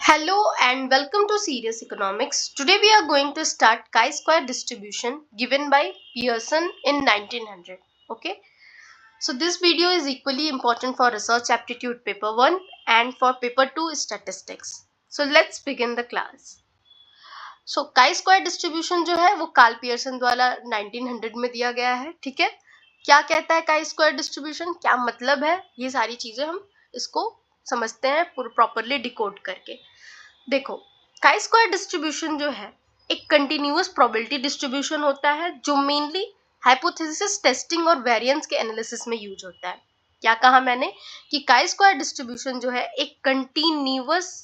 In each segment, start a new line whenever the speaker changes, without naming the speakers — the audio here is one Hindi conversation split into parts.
Hello and welcome to Serious Economics. Today we are going to start chi-square distribution given by Pearson in 1900. Okay. So this video is equally important for research aptitude paper 1 and for paper 2 statistics. So let's begin the class. So chi-square distribution जो है वो कार्ल पियर्सन द्वारा 1900 में दिया गया है. ठीक है. क्या कहता है chi-square distribution, क्या मतलब है, ये सारी चीजें हम इसको समझते हैं प्रॉपरली डिकोड करके. देखो, काई स्क्वायर डिस्ट्रीब्यूशन जो है एक कंटिन्यूअस प्रोबेबिलिटी डिस्ट्रीब्यूशन होता है जो मेनली हाइपोथेसिस टेस्टिंग और वेरिएंस के एनालिसिस में यूज होता है. क्या कहा मैंने कि काई स्क्वायर डिस्ट्रीब्यूशन जो है एक कंटिन्यूअस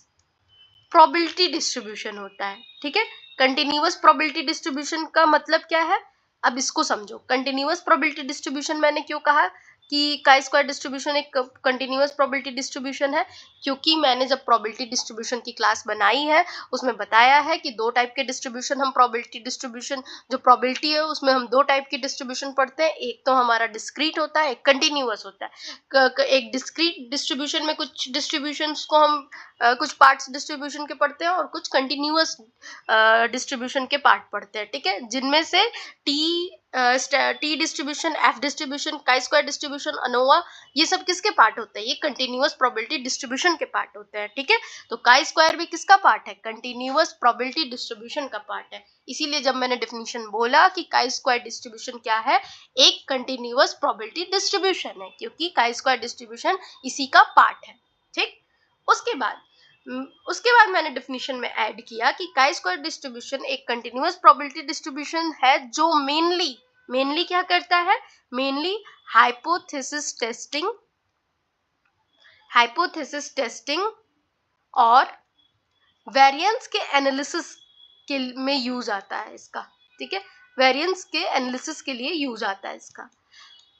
प्रोबेबिलिटी डिस्ट्रीब्यूशन होता है. ठीक है. कंटिन्यूअस प्रोबेबिलिटी डिस्ट्रीब्यूशन का मतलब क्या है, अब इसको समझो. कंटिन्यूअस प्रोबेबिलिटी डिस्ट्रीब्यूशन मैंने क्यों कहा कि काई स्क्वायर डिस्ट्रीब्यूशन एक कंटिन्यूअस प्रोबेबिलिटी डिस्ट्रीब्यूशन है, क्योंकि मैंने जब प्रोबेबिलिटी डिस्ट्रीब्यूशन की क्लास बनाई है उसमें बताया है कि दो टाइप के डिस्ट्रीब्यूशन हम प्रोबेबिलिटी डिस्ट्रीब्यूशन जो प्रोबेबिलिटी है उसमें हम दो टाइप की डिस्ट्रीब्यूशन पढ़ते हैं. एक तो हमारा डिस्क्रीट होता है, एक कंटिन्यूअस होता है. एक डिस्क्रीट डिस्ट्रीब्यूशन में कुछ डिस्ट्रीब्यूशंस को हम कुछ पार्ट्स डिस्ट्रीब्यूशन के पढ़ते हैं और कुछ कंटिन्यूअस डिस्ट्रीब्यूशन के पार्ट पढ़ते हैं. ठीक है. जिनमें से टी डिस्ट्रीब्यूशन, एफ डिस्ट्रीब्यूशन, काई स्क्वायर डिस्ट्रीब्यूशन, अनोवा, ये सब किसके पार्ट होते हैं, ये कंटिन्यूअस प्रोबेबिलिटी डिस्ट्रीब्यूशन के पार्ट होते हैं. ठीक है. तो काई स्क्वायर भी किसका पार्ट है, कंटिन्यूअस प्रोबेबिलिटी डिस्ट्रीब्यूशन का पार्ट है. इसीलिए जब मैंने डेफिनेशन बोला कि काई स्क्वायर डिस्ट्रीब्यूशन क्या है, एक कंटिन्यूअस प्रोबेबिलिटी डिस्ट्रीब्यूशन है, क्योंकि काई स्क्वायर डिस्ट्रीब्यूशन इसी का पार्ट है. ठीक. उसके बाद मैंने डेफिनेशन में ऐड किया कि काई स्क्वायर डिस्ट्रीब्यूशन एक कंटिन्यूअस प्रोबेबिलिटी डिस्ट्रीब्यूशन है जो मेनली क्या करता है, मेनली हाइपोथेसिस टेस्टिंग और वेरिएंस के एनालिसिस के में यूज आता है इसका. ठीक है. वेरिएंस के एनालिसिस के लिए यूज आता है इसका.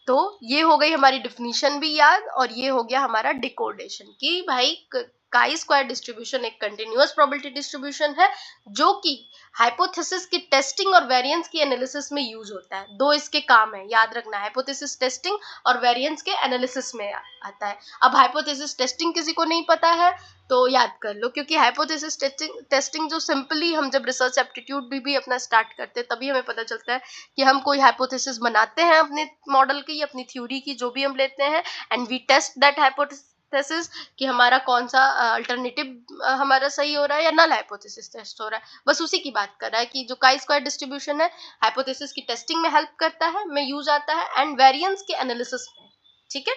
तो ये हो गई हमारी डेफिनेशन भी याद, और ये हो गया हमारा डिकोडेशन कि भाई काई स्क्वायर डिस्ट्रीब्यूशन एक कंटिन्यूअस प्रोबेबिलिटी डिस्ट्रीब्यूशन है जो कि हाइपोथेसिस की टेस्टिंग और वेरिएंस की एनालिसिस में यूज होता है. दो इसके काम है, याद रखना. हाइपोथेसिस टेस्टिंग और वेरिएंस के एनालिसिस में आता है. अब हाइपोथेसिस टेस्टिंग किसी को नहीं पता है तो याद कर लो, क्योंकि हाइपोथेसिस टेस्टिंग जो सिंपली हम जब रिसर्च एप्टीट्यूड भी अपना स्टार्ट करते हैं तभी हमें पता चलता है कि हम कोई हाइपोथेसिस बनाते हैं अपने मॉडल की, अपनी थ्योरी की, जो भी हम लेते हैं, and we test that hypothesis कि हमारा कौन सा अल्टरनेटिव हमारा सही हो रहा है या नल हाइपोथेसिस टेस्ट हो रहा है. बस उसी की बात कर रहा है कि जो काई स्क्वायर डिस्ट्रीब्यूशन है हाइपोथेसिस की टेस्टिंग में हेल्प करता है, में यूज आता है, एंड वेरिएंस के एनालिसिस में. ठीक है.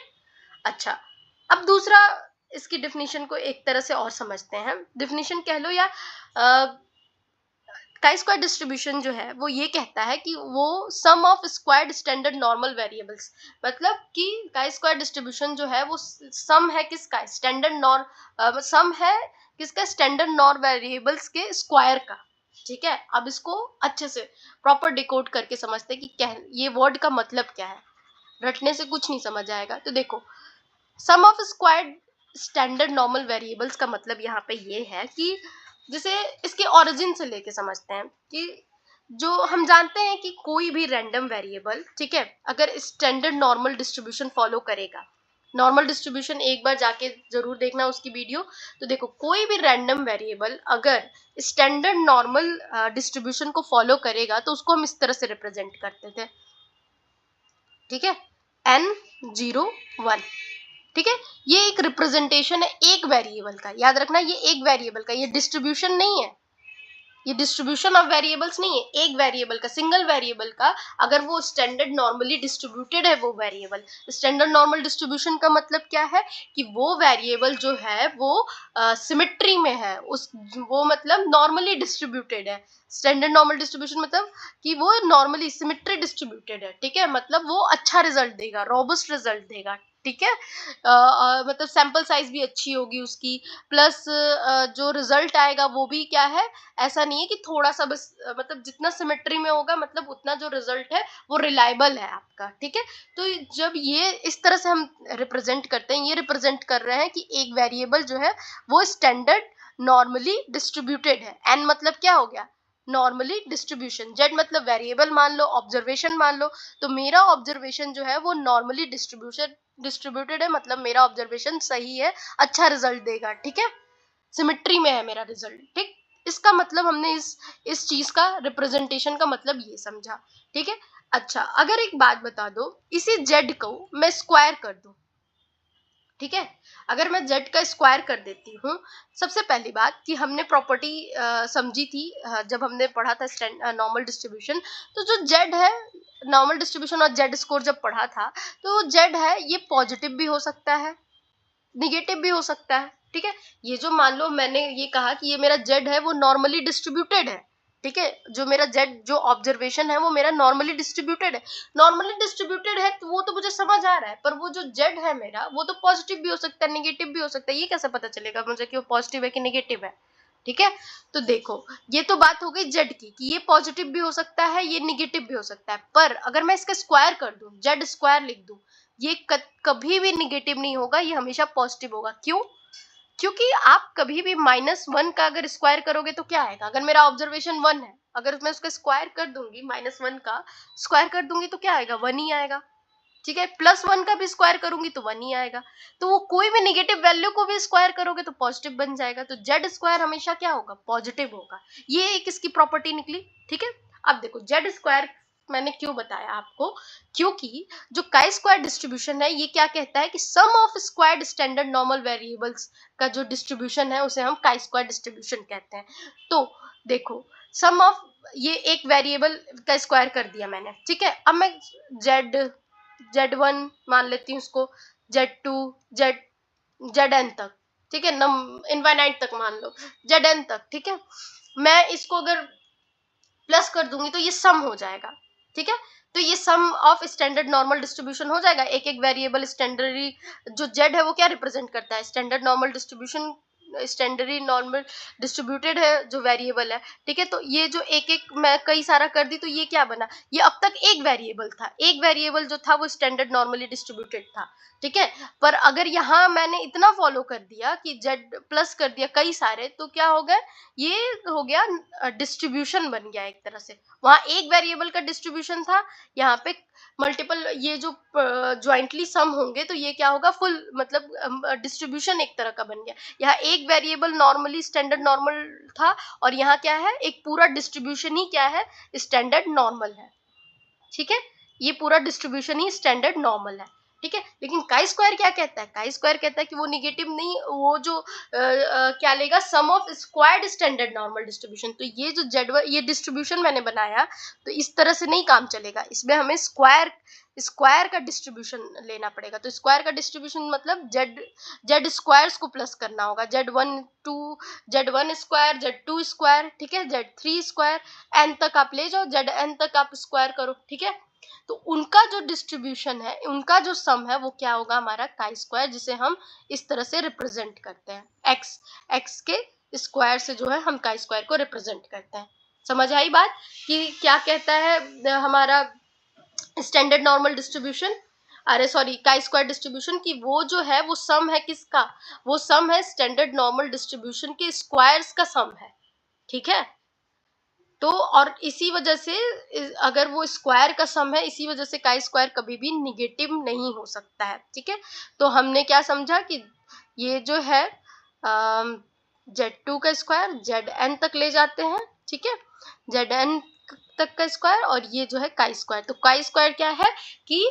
अच्छा, अब दूसरा इसकी डेफिनेशन को एक तरह से और समझते हैं. डेफिनेशन कह लो या काई स्क्वायर डिस्ट्रीब्यूशन जो है वो ये कहता है कि वो sum of squared standard normal variables, मतलब कि काई स्क्वायर डिस्ट्रीब्यूशन जो है वो सम है किसका, सम है किसका, स्टैंडर्ड नॉर्म वेरिएबल्स के स्क्वायर का. ठीक है. अब इसको अच्छे से प्रॉपर डिकोड करके समझते हैं कि ये वर्ड का मतलब क्या है. रटने से कुछ नहीं समझ आएगा. तो देखो, sum of squared standard normal variables का मतलब यहाँ पे ये है कि जैसे इसके ओरिजिन से लेके समझते हैं कि जो हम जानते हैं कि कोई भी रैंडम वेरिएबल, ठीक है, अगर स्टैंडर्ड नॉर्मल डिस्ट्रीब्यूशन फॉलो करेगा, नॉर्मल डिस्ट्रीब्यूशन एक बार जाके जरूर देखना उसकी वीडियो. तो देखो, कोई भी रैंडम वेरिएबल अगर स्टैंडर्ड नॉर्मल डिस्ट्रीब्यूशन को फॉलो करेगा तो उसको हम इस तरह से रिप्रेजेंट करते थे. ठीक है. n01. ठीक है. ये एक रिप्रेजेंटेशन है एक वेरिएबल का. याद रखना, ये एक वेरिएबल का, ये डिस्ट्रीब्यूशन नहीं है, ये डिस्ट्रीब्यूशन ऑफ वेरिएबल्स नहीं है. एक वेरिएबल का, सिंगल वेरिएबल का, अगर वो स्टैंडर्ड नॉर्मली डिस्ट्रीब्यूटेड है वो वेरिएबल. स्टैंडर्ड नॉर्मल डिस्ट्रीब्यूशन का मतलब क्या है कि वो वेरिएबल जो है वो सिमेट्री में है, वो मतलब नॉर्मली डिस्ट्रीब्यूटेड है. स्टैंडर्ड नॉर्मल डिस्ट्रीब्यूशन मतलब कि वो नॉर्मली सिमेट्री डिस्ट्रीब्यूटेड है. ठीक है. मतलब वो अच्छा रिजल्ट देगा, रोबस्ट रिजल्ट देगा. ठीक है. मतलब सैंपल साइज भी अच्छी होगी उसकी, प्लस जो रिजल्ट आएगा वो भी क्या है, ऐसा नहीं है कि थोड़ा सा बस, मतलब जितना सिमेट्री में होगा मतलब उतना जो रिजल्ट है वो रिलायबल है आपका. ठीक है. तो जब ये इस तरह से हम रिप्रेजेंट करते हैं, ये रिप्रेजेंट कर रहे हैं कि एक वेरिएबल जो है वो स्टैंडर्ड नॉर्मली डिस्ट्रीब्यूटेड है. एन मतलब क्या हो गया, नॉर्मली डिस्ट्रीब्यूशन. जेड मतलब वेरिएबल मान लो, ऑब्जर्वेशन मान लो. तो मेरा ऑब्जर्वेशन जो है वो नॉर्मली डिस्ट्रीब्यूटेड है, मतलब मेरा ऑब्जर्वेशन सही है, अच्छा रिजल्ट देगा. ठीक है. सिमेट्री में है मेरा रिजल्ट, ठीक। इसका मतलब हमने इस चीज का रिप्रेजेंटेशन का मतलब ये समझा, ठीक है। अच्छा, अगर एक बात बता दो, इसी जेड को मैं स्क्वायर कर दूं, ठीक है, अगर मैं जेड का स्क्वायर कर देती हूँ, सबसे पहली बात कि हमने प्रॉपर्टी समझी थी जब हमने पढ़ा था नॉर्मल डिस्ट्रीब्यूशन, तो जो जेड है, नॉर्मल डिस्ट्रीब्यूशन और जेड स्कोर जब पढ़ा था, तो जेड है ये पॉजिटिव भी हो सकता है, निगेटिव भी हो सकता है, ठीक है। ये जो मान लो मैंने ये कहा कि ये मेरा जेड है वो नॉर्मली डिस्ट्रीब्यूटेड है, ठीक है, जो मेरा जेड जो ऑब्जर्वेशन है वो मेरा नॉर्मली डिस्ट्रीब्यूटेड है, नॉर्मली डिस्ट्रीब्यूटेड है तो वो तो मुझे समझ आ रहा है, पर वो जो जेड है मेरा वो तो पॉजिटिव भी हो सकता है, निगेटिव भी हो सकता है, ये कैसे पता चलेगा मुझे कि वो पॉजिटिव है कि निगेटिव है, ठीक है। तो देखो, ये तो बात हो गई जेड की कि ये पॉजिटिव भी हो सकता है, ये निगेटिव भी हो सकता है, पर अगर मैं इसका स्क्वायर कर दूं, जेड स्क्वायर लिख दूं, ये कभी भी निगेटिव नहीं होगा, ये हमेशा पॉजिटिव होगा। क्यों? क्योंकि आप कभी भी -1 का अगर स्क्वायर करोगे तो क्या आएगा, अगर मेरा ऑब्जर्वेशन 1 है, अगर मैं उसका स्क्वायर कर दूंगी, -1 का स्क्वायर कर दूंगी तो क्या आएगा, 1 ही आएगा, ठीक है। +1 का भी स्क्वायर करूंगी तो 1 ही आएगा, तो वो कोई भी निगेटिव वैल्यू को भी स्क्वायर करोगे तो पॉजिटिव बन जाएगा, तो जेड स्क्वायर हमेशा क्या होगा, पॉजिटिव होगा। ये एक इसकी प्रॉपर्टी निकली, ठीक है। अब देखो, जेड स्क्वायर मैंने क्यों बताया आपको, क्योंकि जो काई स्क्वायर डिस्ट्रीब्यूशन है ये क्या कहता है कि sum of squared standard normal variables का जो डिस्ट्रीब्यूशन है उसे हम काई स्क्वायर डिस्ट्रीब्यूशन कहते हैं। तो देखो, सम ऑफ, ये एक वेरिएबल का स्क्वायर कर दिया मैंने, ठीक है। अब मैं जेड Z1 मान लेती हूँ उसको, Z2, जेड जेड एन तक, ठीक है, नम इनफाइनाइट तक मान लो, जेड एन तक, ठीक है। मैं इसको अगर प्लस कर दूंगी तो ये सम हो जाएगा, ठीक है। तो ये सम ऑफ स्टैंडर्ड नॉर्मल डिस्ट्रीब्यूशन हो जाएगा, एक एक वेरिएबल स्टैंडर्ड, जो जेड है वो क्या रिप्रेजेंट करता है, standard normal distribution, standardly normal distributed है जो वेरिएबल है, ठीक है। तो ये जो एक एक मैं कई सारा कर दी तो ये क्या बना, ये अब तक एक वेरिएबल था, एक वेरिएबल जो था वो स्टैंडर्ड नॉर्मली डिस्ट्रीब्यूटेड था, ठीक है। पर अगर यहाँ मैंने इतना फॉलो कर दिया कि जेड प्लस कर दिया कई सारे, तो क्या हो गया, ये हो गया डिस्ट्रीब्यूशन बन गया एक तरह से, वहां एक वेरिएबल का डिस्ट्रीब्यूशन था, यहाँ पे मल्टीपल, ये जो ज्वाइंटली सम होंगे तो ये क्या होगा, फुल मतलब डिस्ट्रीब्यूशन एक तरह का बन गया। यहाँ एक वेरिएबल नॉर्मली स्टैंडर्ड नॉर्मल था, और यहाँ क्या है, एक पूरा डिस्ट्रीब्यूशन ही क्या है, स्टैंडर्ड नॉर्मल है, ठीक है। ये पूरा डिस्ट्रीब्यूशन ही स्टैंडर्ड नॉर्मल है, ठीक है। लेकिन काई स्क्वायर क्या कहता है, काई स्क्वायर कहता है कि वो निगेटिव नहीं, वो जो क्या लेगा, sum of squared standard normal distribution. तो ये जो जेड, ये डिस्ट्रीब्यूशन मैंने बनाया, तो इस तरह से नहीं काम चलेगा, इसमें हमें स्क्वायर स्क्वायर का डिस्ट्रीब्यूशन लेना पड़ेगा। तो स्क्वायर का डिस्ट्रीब्यूशन मतलब जेड जेड स्क्वायर्स को प्लस करना होगा, जेड वन स्क्वायर, जेड2 स्क्वायर, ठीक है, जेड3 स्क्वायर, एन तक आप ले जाओ, जेड एन तक आप स्क्वायर करो, ठीक है। तो उनका जो डिस्ट्रीब्यूशन है, उनका जो सम है वो क्या होगा, हमारा काई स्क्वायर, जिसे हम इस तरह से रिप्रेजेंट करते हैं, एक्स के स्क्वायर से जो है हम काई स्क्वायर को रिप्रेजेंट करते हैं। समझ आई बात कि क्या कहता है हमारा स्टैंडर्ड नॉर्मल डिस्ट्रीब्यूशन, अरे सॉरी, काई स्क्वायर डिस्ट्रीब्यूशन की वो जो है वो सम है किसका, वो सम है स्टैंडर्ड नॉर्मल डिस्ट्रीब्यूशन के स्क्वायर्स का सम है, ठीक है। तो और इसी वजह से अगर वो स्क्वायर का सम है, इसी वजह से काई स्क्वायर कभी भी निगेटिव नहीं हो सकता है, ठीक है। तो हमने क्या समझा कि ये जो है जेड2 का स्क्वायर जेड एन तक ले जाते हैं, ठीक है, जेड एन तक का स्क्वायर, और ये जो है काई स्क्वायर। तो काई स्क्वायर क्या है कि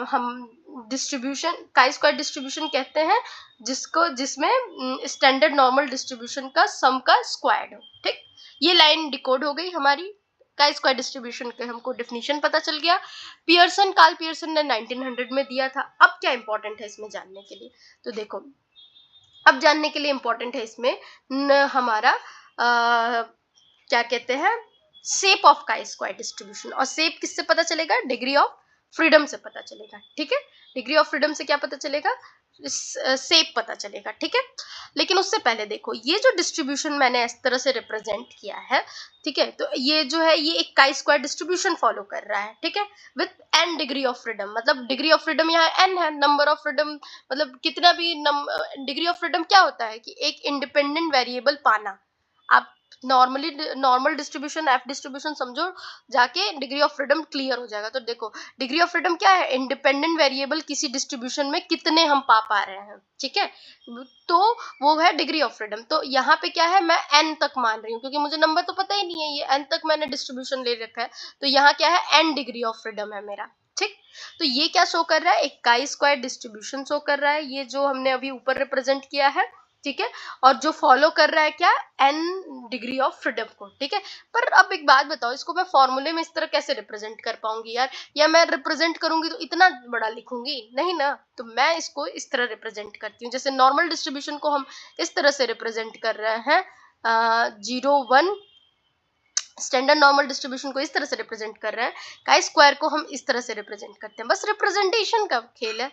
हम डिस्ट्रीब्यूशन, काई स्क्वायर डिस्ट्रीब्यूशन कहते हैं जिसको, जिसमें स्टैंडर्ड नॉर्मल डिस्ट्रीब्यूशन का सम का स्क्वायर हो, ठीक। ये लाइन डिकोड हो गई हमारी, काई स्क्वायर डिस्ट्रीब्यूशन के हमको डेफिनेशन पता चल गया। कार्ल पियर्सन ने 1900 में दिया था। अब क्या इंपॉर्टेंट है इसमें जानने के लिए, तो देखो, अब जानने के लिए इंपॉर्टेंट है इसमें हमारा क्या कहते हैं, शेप ऑफ काई स्क्वायर डिस्ट्रीब्यूशन। और शेप किससे पता चलेगा, डिग्री ऑफ फ्रीडम से पता चलेगा, ठीक है। डिग्री ऑफ फ्रीडम से क्या पता चलेगा, शेप पता चलेगा, ठीक है। लेकिन उससे पहले देखो, ये जो डिस्ट्रीब्यूशन मैंने इस तरह से रिप्रेजेंट किया है, ठीक है, तो ये जो है ये एक काई स्क्वायर डिस्ट्रीब्यूशन फॉलो कर रहा है, ठीक है, with an degree of freedom. मतलब डिग्री ऑफ फ्रीडम यहाँ एन है, नंबर ऑफ फ्रीडम मतलब कितना भी डिग्री ऑफ फ्रीडम क्या होता है कि एक इंडिपेंडेंट वेरिएबल पाना। आप normally normal distribution F distribution समझो जाके, डिग्री ऑफ फ्रीडम क्लियर हो जाएगा। तो देखो डिग्री ऑफ फ्रीडम क्या है, इंडिपेंडेंट वेरिएबल किसी डिस्ट्रीब्यूशन में कितने हम पा रहे हैं, ठीक है, तो वो है डिग्री ऑफ फ्रीडम। तो यहाँ पे क्या है, मैं n तक मान रही हूँ क्योंकि मुझे नंबर तो पता ही नहीं है, ये n तक मैंने डिस्ट्रीब्यूशन ले रखा है, तो यहाँ क्या है, n डिग्री ऑफ फ्रीडम है मेरा, ठीक। तो ये क्या शो कर रहा है, एक काई स्क्वायर डिस्ट्रीब्यूशन शो कर रहा है, ये जो हमने अभी ऊपर रिप्रेजेंट किया है, ठीक है, और जो फॉलो कर रहा है क्या, n डिग्री ऑफ फ्रीडम को, ठीक है। पर अब एक बात बताओ, इसको मैं फॉर्मूले में इस तरह कैसे रिप्रेजेंट कर पाऊंगी यार, या मैं रिप्रेजेंट करूंगी तो इतना बड़ा लिखूंगी नहीं ना, तो मैं इसको इस तरह रिप्रेजेंट करती हूँ। जैसे नॉर्मल डिस्ट्रीब्यूशन को हम इस तरह से रिप्रेजेंट कर रहे हैं, 0 1 स्टैंडर्ड नॉर्मल डिस्ट्रीब्यूशन को इस तरह से रिप्रेजेंट कर रहे हैं, काई स्क्वायर को हम इस तरह से रिप्रेजेंट करते हैं। बस रिप्रेजेंटेशन का खेल है,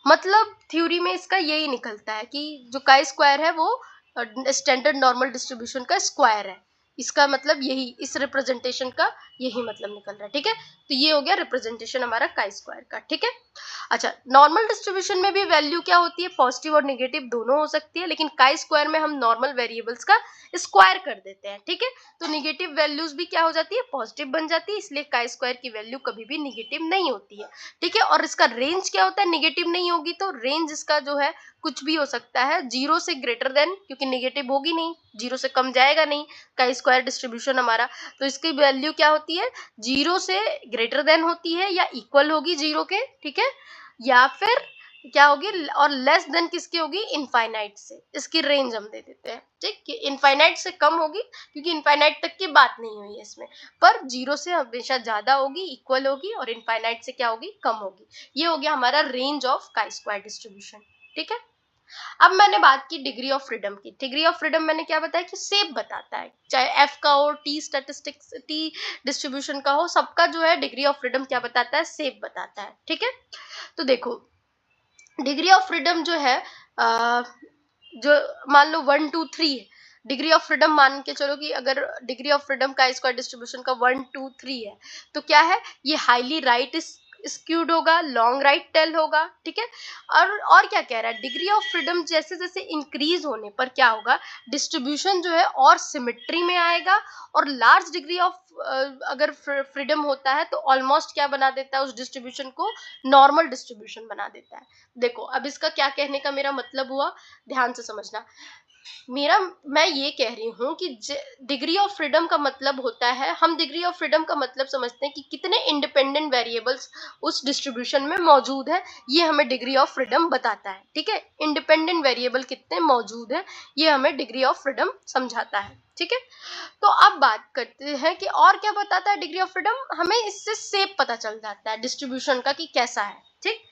मतलब थ्योरी में इसका यही निकलता है कि जो काई स्क्वायर है वो स्टैंडर्ड नॉर्मल डिस्ट्रीब्यूशन का स्क्वायर है, इसका मतलब यही, इस रिप्रेजेंटेशन का यही मतलब निकल रहा है, ठीक है। तो ये हो गया रिप्रेजेंटेशन हमारा काई स्क्वायर का, ठीक है। अच्छा, नॉर्मल डिस्ट्रीब्यूशन में भी वैल्यू क्या होती है, पॉजिटिव और नेगेटिव दोनों हो सकती है, लेकिन काई स्क्वायर में हम नॉर्मल वेरिएबल्स का स्क्वायर कर देते हैं, ठीक है। तो नेगेटिव वैल्यूज भी क्या हो जाती है, पॉजिटिव बन जाती है, इसलिए काई स्क्वायर की वैल्यू कभी भी नेगेटिव नहीं होती है, ठीक है। और इसका रेंज क्या होता है, नेगेटिव नहीं होगी तो रेंज इसका जो है कुछ भी हो सकता है, 0 से ग्रेटर देन, क्योंकि नेगेटिव होगी नहीं, 0 से कम जाएगा नहीं काई स्क्वायर डिस्ट्रीब्यूशन हमारा, तो इसकी वैल्यू क्या होती है, 0 से ग्रेटर देन होती है या इक्वल होगी 0 के, ठीक है, या फिर क्या होगी, और लेस देन किसकी होगी, इनफाइनाइट से, इसकी रेंज हम दे देते हैं, ठीक, कि इनफाइनाइट से कम होगी क्योंकि इनफाइनाइट तक की बात नहीं हुई है इसमें, पर 0 से हमेशा ज्यादा होगी, इक्वल होगी, और इनफाइनाइट से क्या होगी, कम होगी। ये हो गया हमारा रेंज ऑफ काई स्क्वायर डिस्ट्रीब्यूशन, ठीक है। अब मैंने बात की डिग्री ऑफ फ्रीडम की। डिग्री ऑफ फ्रीडम मैंने क्या बताया कि शेप बताता है, चाहे एफ का हो, टी स्टैटिस्टिक्स, टी डिस्ट्रीब्यूशन का हो, सबका जो है डिग्री ऑफ फ्रीडम क्या बताता है, शेप बताता है, ठीक है। तो देखो डिग्री ऑफ फ्रीडम जो है, जो मान लो 1 2 3 है, डिग्री ऑफ फ्रीडम मान के चलो कि अगर डिग्री ऑफ फ्रीडम का स्क्वायर डिस्ट्रीब्यूशन का 1 2 3 है, तो क्या है, ये हाईली राइट स्क्यूड होगा, लॉन्ग राइट टेल होगा, ठीक है। और क्या कह रहा है, डिग्री ऑफ फ्रीडम जैसे जैसे इंक्रीज होने पर क्या होगा, डिस्ट्रीब्यूशन जो है और सिमेट्री में आएगा, और लार्ज डिग्री ऑफ अगर फ्रीडम होता है तो ऑलमोस्ट क्या बना देता है, उस डिस्ट्रीब्यूशन को नॉर्मल डिस्ट्रीब्यूशन बना देता है। देखो अब इसका क्या कहने का मेरा मतलब हुआ, ध्यान से समझना। मैं ये कह रही हूँ कि डिग्री ऑफ फ्रीडम का मतलब होता है, हम डिग्री ऑफ फ्रीडम का मतलब समझते हैं कि कितने इंडिपेंडेंट वेरिएबल्स उस डिस्ट्रीब्यूशन में मौजूद है, ये हमें डिग्री ऑफ फ्रीडम बताता है, ठीक है। इंडिपेंडेंट वेरिएबल कितने मौजूद है, ये हमें डिग्री ऑफ फ्रीडम समझाता है, ठीक है। तो अब बात करते हैं कि और क्या बताता है डिग्री ऑफ फ्रीडम, हमें इससे शेप पता चल जाता है डिस्ट्रीब्यूशन का कि कैसा है, ठीक।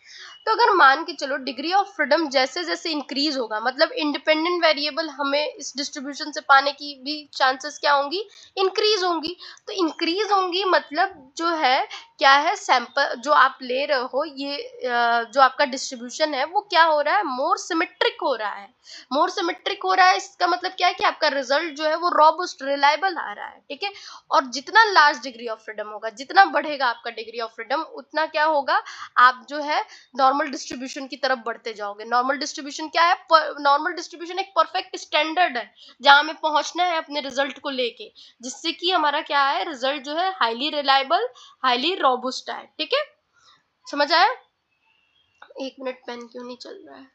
तो अगर मान के चलो डिग्री ऑफ फ्रीडम जैसे जैसे इंक्रीज होगा, मतलब इंडिपेंडेंट वेरिएबल हमें इस डिस्ट्रीब्यूशन से पाने की भी चांसेस क्या होंगी, इंक्रीज होंगी। तो इंक्रीज होंगी मतलब जो है क्या है, सैंपल जो आप ले रहे हो, ये जो आपका डिस्ट्रीब्यूशन है वो क्या हो रहा है, मोर सिमेट्रिक हो रहा है। मोर सिमेट्रिक हो रहा है, इसका मतलब क्या है कि आपका रिजल्ट जो है वो रॉबस्ट रिलायबल आ रहा है, ठीक है। और जितना लार्ज डिग्री ऑफ फ्रीडम होगा, जितना बढ़ेगा आपका डिग्री ऑफ फ्रीडम, उतना क्या होगा, आप जो है नॉर्मल डिस्ट्रीब्यूशन की तरफ बढ़ते जाओगे। नॉर्मल डिस्ट्रीब्यूशन क्या है, नॉर्मल डिस्ट्रीब्यूशन एक परफेक्ट स्टैंडर्ड है जहां हमें पहुंचना है अपने रिजल्ट को लेके, जिससे कि हमारा क्या है, रिजल्ट जो है हाईली रिलायबल, हाईली रोबस्ट है, ठीक है। समझ आया, 1 मिनट पेन क्यों नहीं चल रहा है,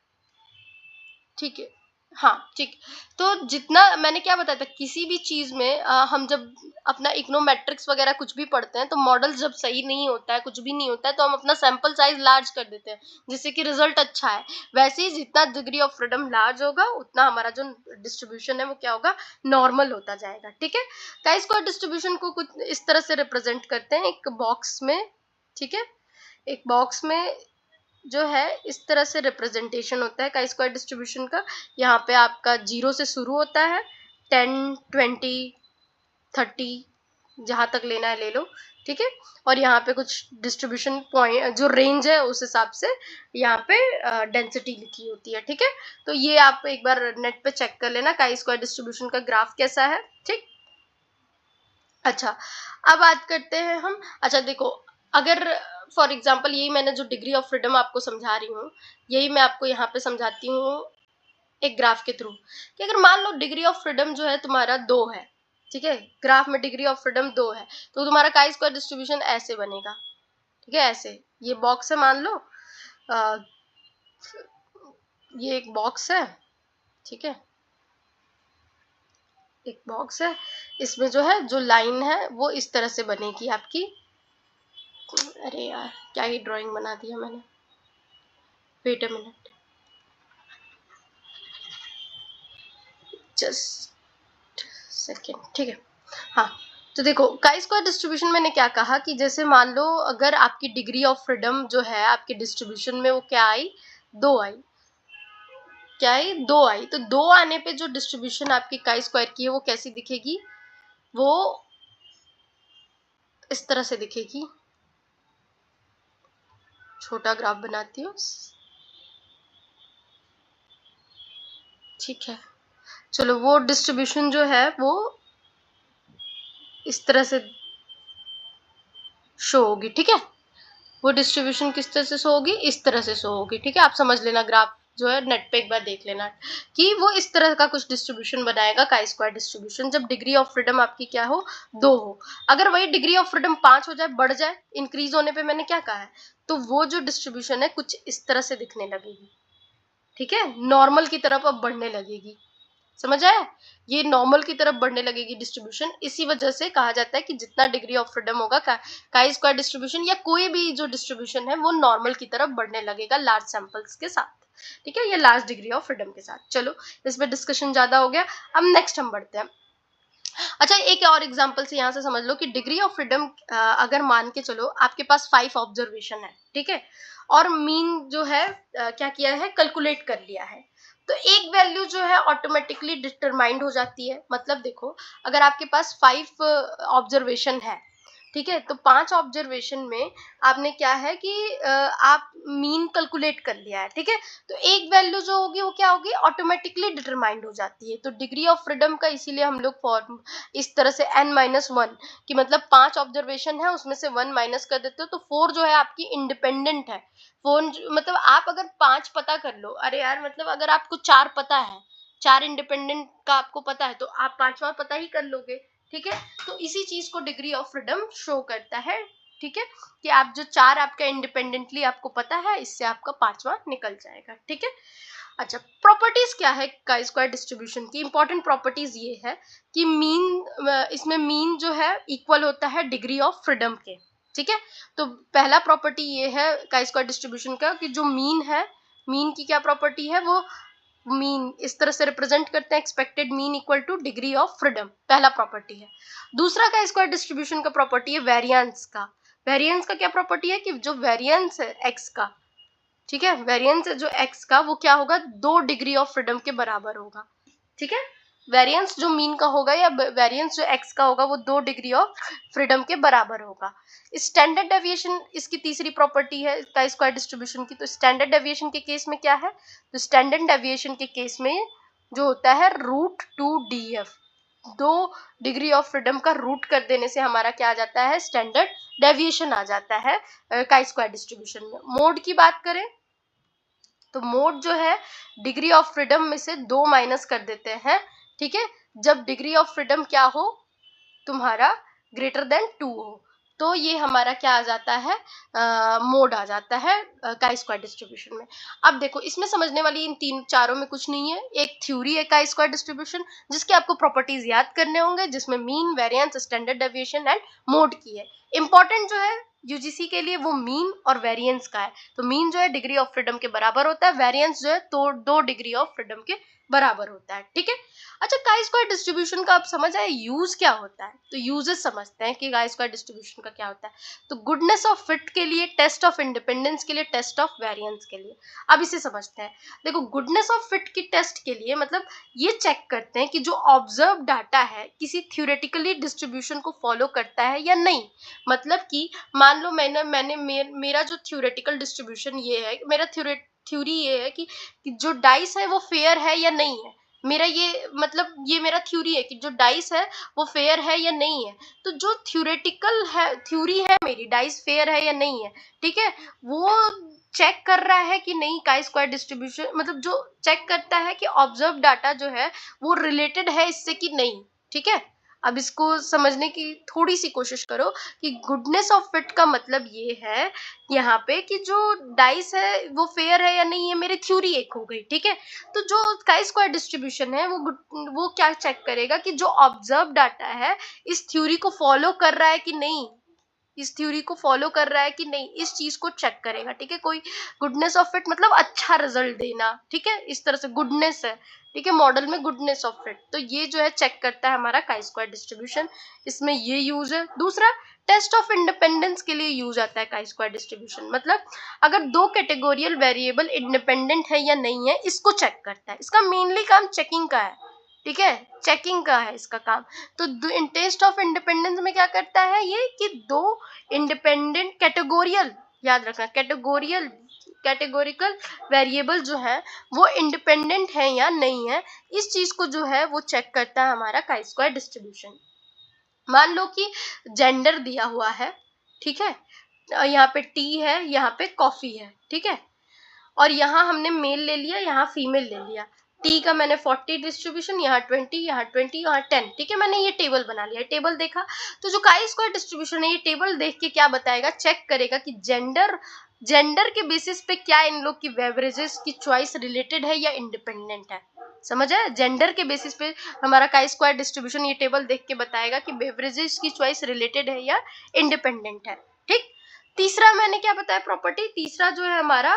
ठीक है, हाँ ठीक। तो जितना मैंने क्या बताया था, किसी भी चीज में हम जब अपना इकोनोमेट्रिक्स वगैरह कुछ भी पढ़ते हैं, तो मॉडल जब सही नहीं होता है, कुछ भी नहीं होता है, तो हम अपना सैंपल साइज लार्ज कर देते हैं जिससे कि रिजल्ट अच्छा है। वैसे ही जितना डिग्री ऑफ फ्रीडम लार्ज होगा, उतना हमारा जो डिस्ट्रीब्यूशन है वो क्या होगा, नॉर्मल होता जाएगा, ठीक है। काई स्क्वायर डिस्ट्रीब्यूशन को कुछ इस तरह से रिप्रेजेंट करते हैं एक बॉक्स में, ठीक है। एक बॉक्स में जो है इस तरह से रिप्रेजेंटेशन होता है काई स्क्वायर डिस्ट्रीब्यूशन का। यहाँ पे आपका 0 से शुरू होता है, 10 20 30 जहाँ तक लेना है ले लो, ठीक है। और यहाँ पे कुछ डिस्ट्रीब्यूशन पॉइंट जो रेंज है उस हिसाब से यहाँ पे डेंसिटी लिखी होती है, ठीक है। तो ये आप एक बार नेट पे चेक कर लेना काई स्क्वायर डिस्ट्रीब्यूशन का ग्राफ कैसा है, ठीक। अच्छा, अब बात करते हैं हम। अच्छा देखो, अगर फॉर एग्जांपल यही मैंने जो डिग्री ऑफ फ्रीडम आपको समझा रही हूँ, यही मैं आपको यहाँ पे समझाती हूँ एक ग्राफ के थ्रू, कि अगर मान लो डिग्री ऑफ फ्रीडम जो है तुम्हारा 2 है, ठीक है, ग्राफ में डिग्री ऑफ फ्रीडम 2 है, तो तुम्हारा काई स्क्वायर डिस्ट्रीब्यूशन ऐसे बनेगा, ठीक है, ऐसे। ये बॉक्स है मान लो, ये एक बॉक्स है, ठीक है, एक बॉक्स है, इसमें जो है जो लाइन है वो इस तरह से बनेगी आपकी। अरे यार क्या ही ड्राइंग बना दिया मैंने, wait a minute, just second, ठीक है। हाँ, तो देखो काई स्क्वायर डिस्ट्रीब्यूशन मैंने क्या कहा कि जैसे मान लो अगर आपकी डिग्री ऑफ फ्रीडम जो है आपके डिस्ट्रीब्यूशन में वो क्या आई, 2 आई, क्या आई, 2 आई, तो 2 आने पे जो डिस्ट्रीब्यूशन आपकी काई स्क्वायर की है वो कैसी दिखेगी, वो इस तरह से दिखेगी। छोटा ग्राफ बनाती हूँ, ठीक है, चलो वो डिस्ट्रीब्यूशन जो है वो इस तरह से शो होगी, ठीक है, वो डिस्ट्रीब्यूशन किस तरह से शो होगी, इस तरह से शो होगी, ठीक है, आप समझ लेना, ग्राफ जो है नेट पे एक बार देख लेना कि वो इस तरह का कुछ डिस्ट्रीब्यूशन बनाएगा काई स्क्वायर डिस्ट्रीब्यूशन, जब डिग्री ऑफ फ्रीडम आपकी क्या हो, 2 हो। अगर वही डिग्री ऑफ फ्रीडम 5 हो जाए, बढ़ जाए, इंक्रीज होने पे मैंने क्या कहा है, तो वो जो डिस्ट्रीब्यूशन है कुछ इस तरह से दिखने लगेगी, ठीक है, नॉर्मल की तरफ अब बढ़ने लगेगी, समझ आया, ये नॉर्मल की तरफ बढ़ने लगेगी डिस्ट्रीब्यूशन। इसी वजह से कहा जाता है कि जितना डिग्री ऑफ फ्रीडम होगा काई स्क्वायर डिस्ट्रीब्यूशन या कोई भी जो डिस्ट्रीब्यूशन है वो नॉर्मल की तरफ बढ़ने लगेगा लार्ज सैंपल्स के साथ, ठीक है, ये लार्ज डिग्री ऑफ फ्रीडम के साथ। चलो इस पे डिस्कशन ज्यादा हो गया, अब नेक्स्ट हम बढ़ते हैं। अच्छा एक और एग्जांपल से यहाँ से समझ लो कि डिग्री ऑफ फ्रीडम अगर मान के चलो आपके पास 5 ऑब्जर्वेशन है, ठीक है, और मीन जो है क्या किया है, कैलकुलेट कर लिया है, तो एक वैल्यू जो है ऑटोमेटिकली डिटरमाइंड हो जाती है। मतलब देखो अगर आपके पास 5 ऑब्जर्वेशन है, ठीक है, तो 5 ऑब्जर्वेशन में आपने क्या है कि आप मीन कैलकुलेट कर लिया है, ठीक है, तो एक वैल्यू जो होगी वो क्या होगी, ऑटोमेटिकली डिटरमाइंड हो जाती है। तो डिग्री ऑफ फ्रीडम का इसीलिए हम लोग फॉर्म इस तरह से n-1 कि मतलब 5 ऑब्जर्वेशन है उसमें से 1 माइनस कर देते हो, तो 4 जो है आपकी इंडिपेंडेंट है। फोन मतलब आप अगर 5 पता कर लो, अरे यार मतलब अगर आपको 4 पता है, 4 इंडिपेंडेंट का आपको पता है, तो आप 5वां पता ही कर लोगे, ठीक है, तो इसी चीज को डिग्री ऑफ फ्रीडम शो करता है, ठीक है, कि आप जो 4 आपका इंडिपेंडेंटली आपको पता है, इससे आपका 5वां निकल जाएगा, ठीक है। अच्छा प्रॉपर्टीज क्या है काई स्क्वायर डिस्ट्रीब्यूशन की, इंपॉर्टेंट प्रॉपर्टीज ये है कि मीन, इसमें मीन जो है इक्वल होता है डिग्री ऑफ फ्रीडम के, ठीक है, तो पहला प्रॉपर्टी ये है काई स्क्वायर डिस्ट्रीब्यूशन का कि जो मीन है, मीन की क्या प्रॉपर्टी है, वो मीन इस तरह से रिप्रेजेंट करते हैं, expected mean equal two degree of freedom, पहला प्रॉपर्टी है। दूसरा का स्क्वायर डिस्ट्रीब्यूशन का प्रॉपर्टी है वेरिएंस का। वेरिएंस का क्या प्रॉपर्टी है कि जो वेरिएंस है एक्स का, ठीक है, वेरिएंस है जो एक्स का वो क्या होगा, 2 डिग्री ऑफ फ्रीडम के बराबर होगा, ठीक है, वेरिएंस जो मीन का होगा या वेरिएंस जो एक्स का होगा वो 2 डिग्री ऑफ फ्रीडम के बराबर होगा। स्टैंडर्ड डेविएशन इसकी तीसरी प्रॉपर्टी है काई स्क्वायर डिस्ट्रीब्यूशन की। तो स्टैंडर्ड डेविएशन के केस में क्या है, तो स्टैंडर्ड डेविएशन के केस में जो होता है √2df, 2 डिग्री ऑफ फ्रीडम का रूट कर देने से हमारा क्या आ जाता है, स्टैंडर्ड डेविएशन आ जाता है काई स्क्वायर डिस्ट्रीब्यूशन में। मोड की बात करें तो मोड जो है डिग्री ऑफ फ्रीडम में से 2 माइनस कर देते हैं, ठीक है, जब डिग्री ऑफ फ्रीडम क्या हो तुम्हारा ग्रेटर देन 2 हो, तो ये हमारा क्या आ जाता है, मोड आ जाता है काई स्क्वायर डिस्ट्रीब्यूशन में। अब देखो इसमें समझने वाली इन तीन चारों में कुछ नहीं है, एक थ्योरी है काई स्क्वायर डिस्ट्रीब्यूशन जिसके आपको प्रॉपर्टीज याद करने होंगे, जिसमें mean, variance, standard deviation and mode की है। इंपॉर्टेंट जो है यूजीसी के लिए वो मीन और वेरिएंस का है। तो मीन जो है डिग्री ऑफ फ्रीडम के बराबर होता है, वेरिएंस जो है तो 2 डिग्री ऑफ फ्रीडम के बराबर होता है, ठीक है। अच्छा काई स्क्वायर डिस्ट्रीब्यूशन का आप समझ आए यूज क्या होता है, तो यूजेस समझते हैं कि काई स्क्वायर डिस्ट्रीब्यूशन का क्या होता है। तो गुडनेस ऑफ फिट के लिए, टेस्ट ऑफ इंडिपेंडेंस के लिए, टेस्ट ऑफ वेरिएंस के लिए। अब इसे समझते हैं। देखो गुडनेस ऑफ फिट की टेस्ट के लिए मतलब ये चेक करते हैं कि जो ऑब्जर्व डाटा है किसी थ्योरेटिकली डिस्ट्रीब्यूशन को फॉलो करता है या नहीं। मतलब कि मान लो मेरा जो थ्योरेटिकल डिस्ट्रीब्यूशन ये है, मेरा थ्योरी ये है कि जो डाइस है वो फेयर है या नहीं है। मेरा ये मतलब ये मेरा थ्योरी है कि जो डाइस है वो फेयर है या नहीं है। तो जो थ्योरेटिकल है, थ्योरी है मेरी, डाइस फेयर है या नहीं है, ठीक है, वो चेक कर रहा है कि नहीं काई स्क्वायर डिस्ट्रीब्यूशन, मतलब जो चेक करता है कि ऑब्जर्व डाटा जो है वो रिलेटेड है इससे कि नहीं। ठीक है, अब इसको समझने की थोड़ी सी कोशिश करो कि गुडनेस ऑफ फिट का मतलब ये है यहाँ पे कि जो डाइस है वो फेयर है या नहीं, है मेरी थ्योरी एक हो गई। ठीक है, तो जो काई स्क्वायर डिस्ट्रीब्यूशन है वो क्या चेक करेगा कि जो ऑब्जर्व डाटा है इस थ्योरी को फॉलो कर रहा है कि नहीं, इस थ्योरी को फॉलो कर रहा है कि नहीं, इस चीज को चेक करेगा। ठीक है, कोई गुडनेस ऑफ इट मतलब अच्छा रिजल्ट देना। ठीक है, इस तरह से गुडनेस है। ठीक है, मॉडल में गुडनेस ऑफ इट, तो ये जो है चेक करता है हमारा काई स्क्वायर डिस्ट्रीब्यूशन, इसमें ये यूज है। दूसरा, टेस्ट ऑफ इंडिपेंडेंस के लिए यूज आता है काई स्क्वायर डिस्ट्रीब्यूशन, मतलब अगर दो कैटेगोरियल वेरिएबल इंडिपेंडेंट है या नहीं है इसको चेक करता है। इसका मेनली काम चेकिंग का है। ठीक है, चेकिंग का है इसका काम। तो टेस्ट ऑफ इंडिपेंडेंस में क्या करता है ये कि दो इंडिपेंडेंट कैटेगोरियल, याद रखना कैटेगोरिकल वेरिएबल जो है वो इंडिपेंडेंट है या नहीं है, इस चीज को जो है वो चेक करता है हमारा काई स्क्वायर डिस्ट्रीब्यूशन। मान लो कि जेंडर दिया हुआ है। ठीक है, यहाँ पे टी है, यहाँ पे कॉफी है। ठीक है, और यहाँ हमने मेल ले लिया, यहाँ फीमेल ले लिया। टी का मैंने 40 डिस्ट्रीब्यूशन, यहाँ 20, यहाँ 20, यहाँ 10। ठीक है, मैंने ये टेबल बना लिया। टेबल देखा तो जो काई स्क्वायर डिस्ट्रीब्यूशन है ये टेबल देख के क्या बताएगा, चेक करेगा कि जेंडर के बेसिस पे क्या इन लोग की बेवरेजेस की चॉइस रिलेटेड है या इंडिपेंडेंट है। समझ है, जेंडर के बेसिस पे हमारा काई स्क्वायर डिस्ट्रीब्यूशन ये टेबल देख के बताएगा कि बेवरेजेस की चॉइस रिलेटेड है या इंडिपेंडेंट है। ठीक, तीसरा मैंने क्या बताया प्रॉपर्टी, तीसरा जो है हमारा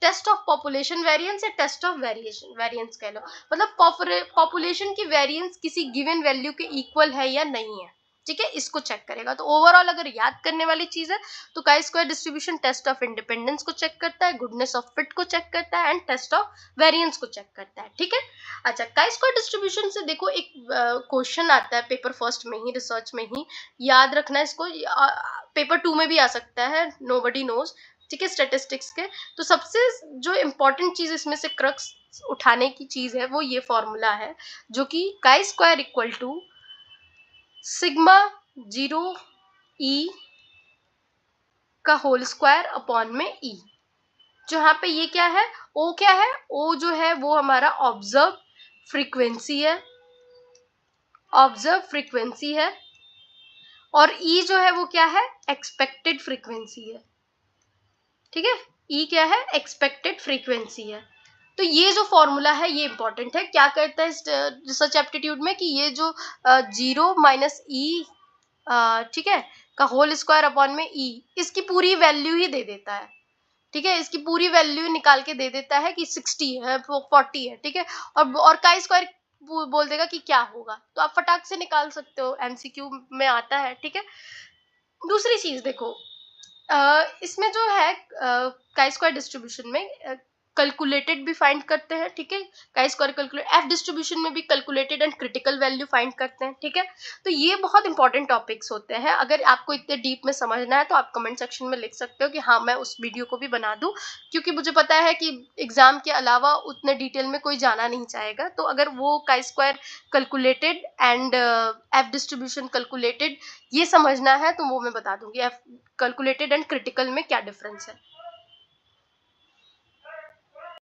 टेस्ट ऑफ पॉपुलेशन वेरिएंस या टेस्ट ऑफ वेरिएंस कह लो, मतलब पॉपुलेशन की वेरिएंस किसी गिवन वैल्यू के इक्वल है या नहीं है। ठीक है, इसको चेक करेगा। तो ओवरऑल अगर याद करने वाली चीज है तो chi square distribution test of independence को चेक करता है, गुडनेस ऑफ फिट को चेक करता है, एंड टेस्ट ऑफ वेरिएंस को चेक करता है। ठीक है, अच्छा, काई स्क्वायर डिस्ट्रीब्यूशन से देखो एक क्वेश्चन आता है पेपर फर्स्ट में ही, रिसर्च में ही, याद रखना इसको, पेपर 2 में भी आ सकता है, नोबडी नोज। ठीक है, स्टैटिस्टिक्स के। तो सबसे जो इम्पोर्टेंट चीज इसमें से क्रक्स उठाने की चीज है वो ये फॉर्मूला है, जो कि chi square equal to sigma 0 E का होल स्क्वायर अपॉन में ई। जो यहाँ पे ये क्या है, ओ क्या है, ओ जो है वो हमारा ऑब्जर्व फ्रीक्वेंसी है, ऑब्जर्व फ्रीक्वेंसी है, और ई जो है वो क्या है, एक्सपेक्टेड फ्रीक्वेंसी है। ठीक है, ई क्या है, एक्सपेक्टेड फ्रीक्वेंसी है। तो ये जो फॉर्मूला है ये इंपॉर्टेंट है, क्या करता है रिसर्च एप्टीट्यूड में कि ये जो 0 माइनस ई, ठीक है, का होल स्क्वायर अपॉन में ई, इसकी पूरी वैल्यू ही दे देता है। ठीक है, इसकी पूरी वैल्यू निकाल के दे देता है कि 60 है, 40 है। ठीक है, और काई स्क्वायर बोल देगा कि क्या होगा, तो आप फटाक से निकाल सकते हो, एमसीक्यू में आता है। ठीक है, दूसरी चीज देखो, इसमें जो है काई स्क्वायर डिस्ट्रीब्यूशन में कैलकुलेटेड भी फाइंड करते हैं। ठीक है, chi square calculate, F distribution में भी calculated and critical value find करते हैं। ठीक है, तो ये बहुत इंपॉर्टेंट टॉपिक्स होते हैं। अगर आपको इतने डीप में समझना है तो आप कमेंट सेक्शन में लिख सकते हो कि हाँ मैं उस वीडियो को भी बना दूं, क्योंकि मुझे पता है कि एग्जाम के अलावा उतने डिटेल में कोई जाना नहीं चाहेगा। तो अगर वो chi square calculated and F distribution calculated ये समझना है तो वो मैं बता दूंगी, एफ कैलकुलेटेड एंड क्रिटिकल में क्या डिफरेंस है।